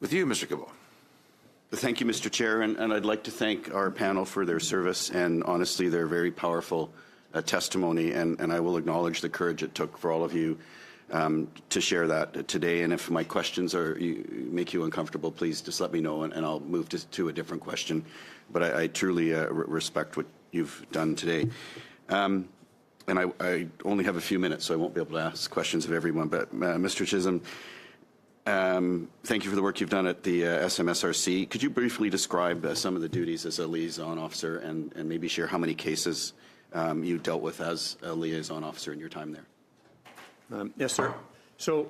With you, Mr. Cabot. Thank you, Mr. Chair, and I'd like to thank our panel for their service and honestly their very powerful testimony, and I will acknowledge the courage it took for all of you to share that today. And if my questions make you uncomfortable, please just let me know, and I'll move to a different question. But I truly respect what you've done today. And I only have a few minutes, so I won't be able to ask questions of everyone. But Mr. Chisholm, thank you for the work you've done at the SMSRC. Could you briefly describe some of the duties as a liaison officer and maybe share how many cases you dealt with as a liaison officer in your time there? Yes, sir. So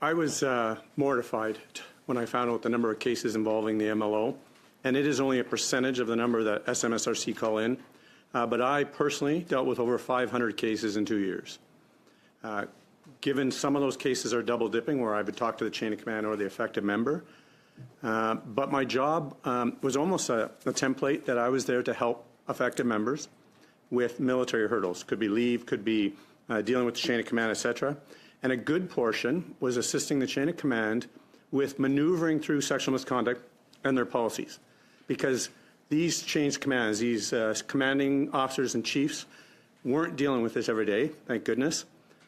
I was mortified when I found out the number of cases involving the MLO, and it is only a percentage of the number that SMSRC call in. But I personally dealt with over 500 cases in 2 years. Given some of those cases are double dipping, where I would talk to the chain of command or the affected member. But my job was almost a template that I was there to help affected members with military hurdles. Could be leave, could be dealing with the chain of command, etc. And a good portion was assisting the chain of command with maneuvering through sexual misconduct and their policies. Because these chains of commands, these commanding officers and chiefs weren't dealing with this every day, thank goodness,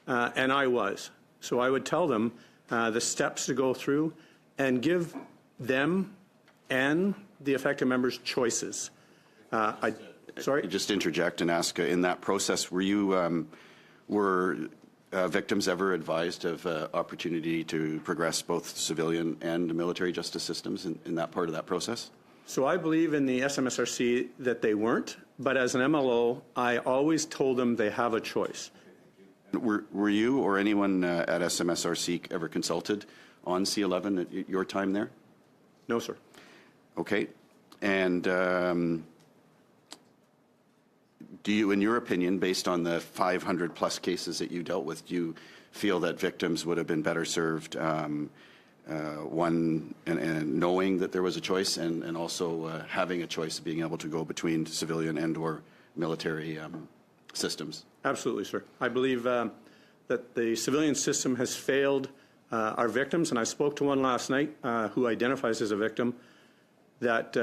and I was. So I would tell them the steps to go through and give them and the affected members choices. Sorry? Just interject and ask, in that process, were victims ever advised of opportunity to progress both civilian and military justice systems in that part of that process? So I believe in the SMSRC that they weren't, but as an MLO, I always told them they have a choice. Were you or anyone at SMSRC ever consulted on C-11 at your time there? No, sir. Okay. And do you, in your opinion, based on the 500 plus cases that you dealt with, do you feel that victims would have been better served, one, and knowing that there was a choice, and also having a choice of being able to go between civilian and or military systems? Absolutely, sir. I believe that the civilian system has failed our victims, and I spoke to one last night who identifies as a victim, that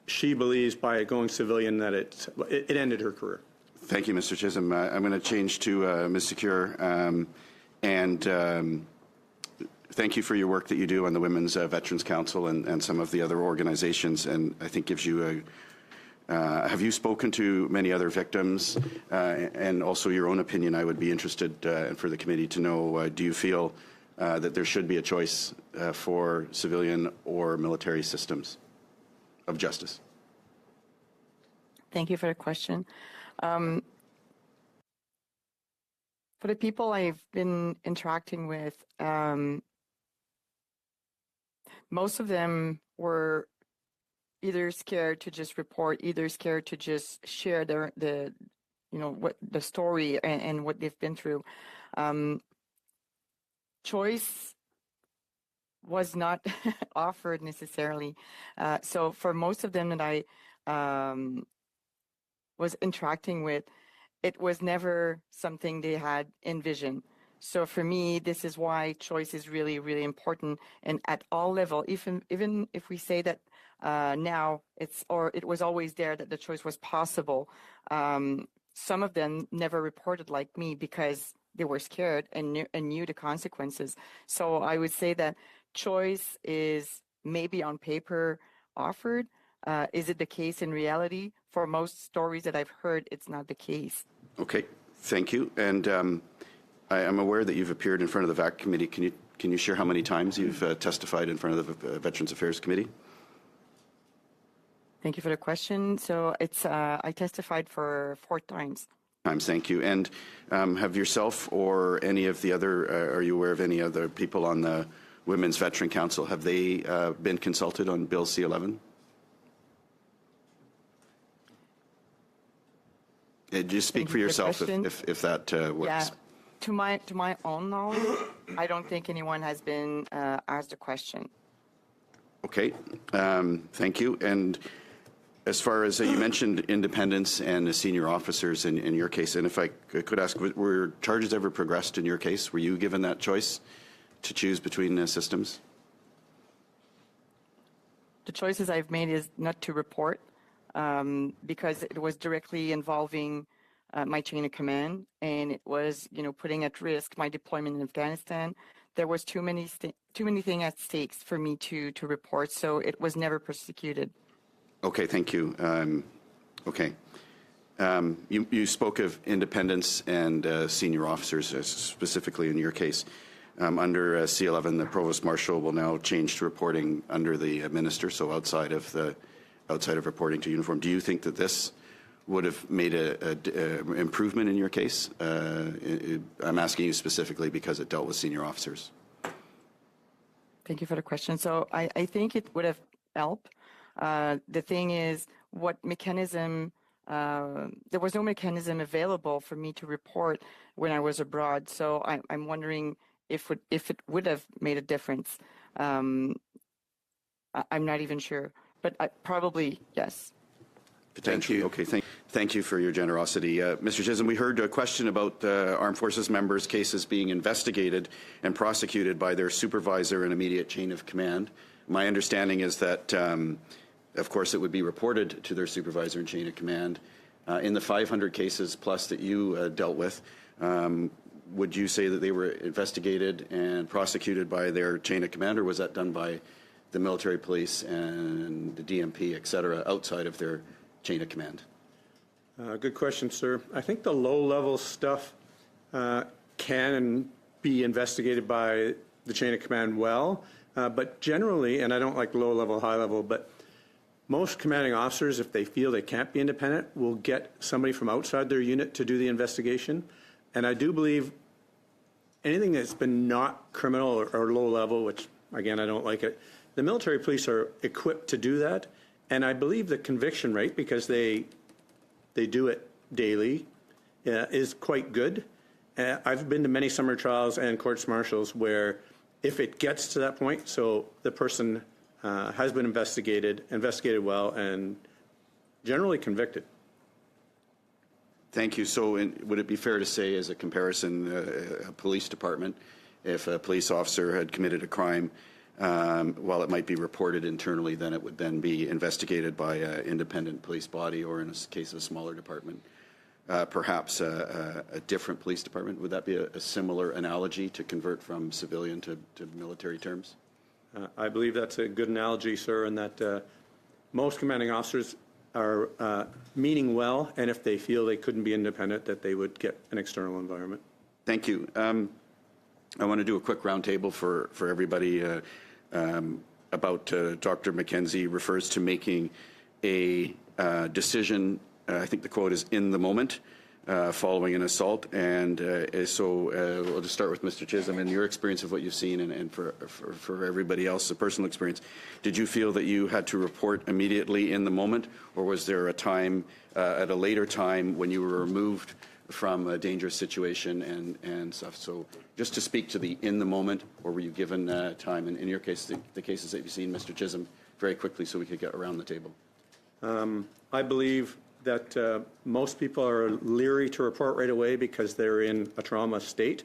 she believes by going civilian that it ended her career. Thank you, Mr. Chisholm. I'm going to change to Ms. Secure, and thank you for your work that you do on the Women's Veterans Council and some of the other organizations, and I think gives you have you spoken to many other victims, and also your own opinion? I would be interested for the committee to know, do you feel that there should be a choice for civilian or military systems of justice? Thank you for the question. For the people I've been interacting with, most of them were either scared to just report, either scared to just share the story and what they've been through. Choice was not offered necessarily. So for most of them that I was interacting with, it was never something they had envisioned. So for me, this is why choice is really, really important, and at all level. Even if we say that now it was always there that the choice was possible, some of them never reported like me because they were scared and knew the consequences. So I would say that choice is maybe on paper offered. Is it the case in reality? For most stories that I've heard, it's not the case. Okay, thank you. And I am aware that you've appeared in front of the VAC committee. Can you share how many times you've testified in front of the Veterans Affairs Committee? Thank you for the question. So I testified for 4 times. Thank you. And have yourself or any of the other, are you aware of any other people on the Women's Veteran Council, have they been consulted on Bill C-11? Just speak for yourself if that works. Yeah. To my own knowledge, I don't think anyone has been asked a question. Okay, thank you. And as far as you mentioned independence and the senior officers in your case, and if I could ask, were charges ever progressed in your case? Were you given that choice to choose between systems? the choices I've made is not to report because it was directly involving my chain of command, and it was, putting at risk my deployment in Afghanistan. There was too many things at stakes for me to report, so it was never prosecuted. Okay, thank you. Okay. You spoke of independents and senior officers, specifically in your case. Under C-11, the Provost Marshal will now change to reporting under the Minister, so outside of reporting to uniform. Do you think that this would have made an improvement in your case? I'm asking you specifically because it dealt with senior officers. Thank you for the question. So I think it would have helped. The thing is, what mechanism? There was no mechanism available for me to report when I was abroad. So I'm wondering if it would have made a difference. I'm not even sure, but probably yes. Potentially. Okay. Thank you for your generosity. Mr. Chisholm, we heard a question about Armed Forces members' cases being investigated and prosecuted by their supervisor and immediate chain of command. My understanding is that, of course, it would be reported to their supervisor and chain of command. In the 500 cases plus that you dealt with, would you say that they were investigated and prosecuted by their chain of command, or was that done by the military police and the DMP, et cetera, outside of their chain of command? Good question, sir. I think the low-level stuff can be investigated by the chain of command well, but generally, and I don't like low-level, high-level, but most commanding officers, if they feel they can't be independent, will get somebody from outside their unit to do the investigation. And I do believe anything that's been not criminal or low-level, which, again, I don't like it, the military police are equipped to do that. And I believe the conviction rate, because they do it daily, is quite good. I've been to many summer trials and courts-martials where if it gets to that point, so the person has been investigated well, and generally convicted. Thank you. So would it be fair to say, as a comparison, a police department, if a police officer had committed a crime, while it might be reported internally, then it would then be investigated by an independent police body, or in a case of a smaller department, perhaps a different police department? Would that be a similar analogy to convert from civilian to military terms? I believe that's a good analogy, sir, and that most commanding officers are meaning well, and if they feel they couldn't be independent, that they would get an external environment. Thank you. I want to do a quick roundtable for everybody about Dr. McKenzie refers to making a decision, I think the quote is, in the moment, following an assault. And so we'll just start with Mr. Chisholm. In your experience of what you've seen, and for everybody else, a personal experience, did you feel that you had to report immediately in the moment, or was there a time at a later time when you were removed from a dangerous situation and stuff? So just to speak to the in the moment, or were you given time? And in your case, the cases that you've seen, Mr. Chisholm, very quickly so we could get around the table. I believe that most people are leery to report right away because they're in a trauma state.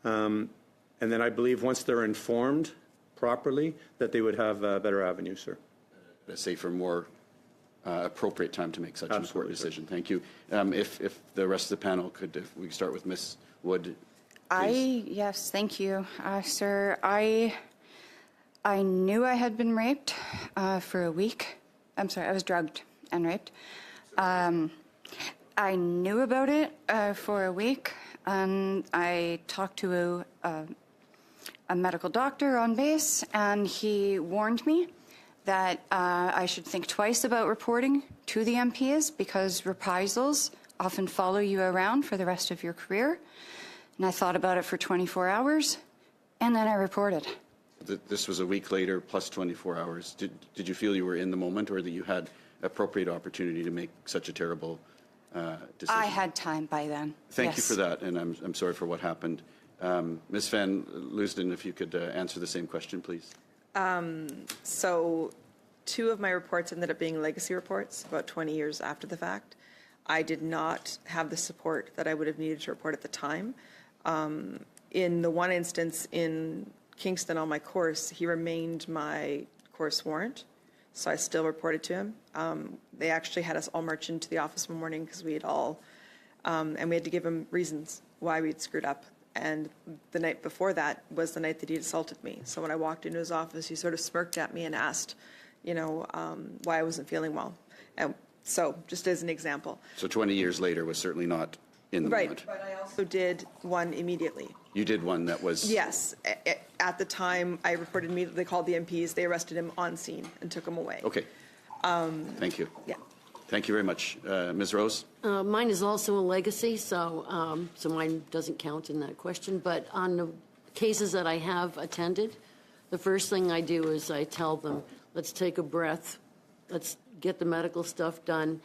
And then I believe once they're informed properly that they would have a better avenue, sir. A safer, more appropriate time to make such an important decision. Thank you. If the rest of the panel could, if we start with Ms. Wood. Yes, thank you, sir. I knew I had been raped for a week. I'm sorry, I was drugged and raped. I knew about it for a week, and I talked to a medical doctor on base, and he warned me that I should think twice about reporting to the MPs because reprisals often follow you around for the rest of your career. And I thought about it for 24 hours, and then I reported. This was a week later, plus 24 hours. Did you feel you were in the moment, or that you had appropriate opportunity to make such a terrible decision? I had time by then. Thank you for that, and I'm sorry for what happened. Ms. Van Leusden, if you could answer the same question, please. So 2 of my reports ended up being legacy reports about 20 years after the fact. I did not have the support that I would have needed to report at the time. In the one instance in Kingston on my course, he remained my course warrant. So I still reported to him. They actually had us all march into the office one morning because we had all, and we had to give him reasons why we'd screwed up. And the night before that was the night that he'd assaulted me. So when I walked into his office, he sort of smirked at me and asked, why I wasn't feeling well. And so just as an example. So 20 years later was certainly not in the moment. Right, but I also did one immediately. You did one that was... Yes. At the time, I reported immediately, they called the MPs, they arrested him on scene and took him away. Okay. Thank you. Yeah. Thank you very much. Ms. Rose? Mine is also a legacy, so mine doesn't count in that question. But on the cases that I have attended, the first thing I do is I tell them, let's take a breath, let's get the medical stuff done,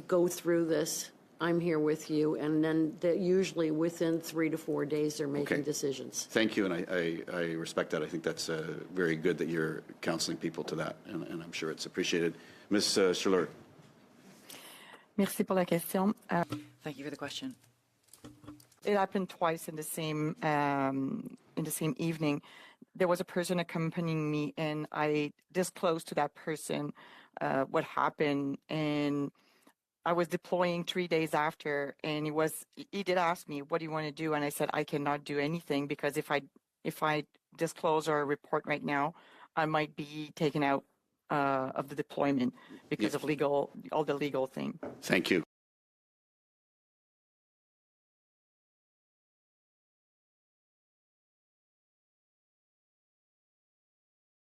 go through this, I'm here with you, and then usually within 3 to 4 days they're making decisions. Thank you, and I respect that. I think that's very good that you're counseling people to that, and I'm sure it's appreciated. Ms. Schuller. Merci pour la question. Thank you for the question. It happened twice in the same evening. There was a person accompanying me, and I disclosed to that person what happened. And I was deploying 3 days after, and he did ask me, "What do you want to do?" And I said, "I cannot do anything because if I disclose or report right now, I might be taken out of the deployment because of all the legal thing." Thank you.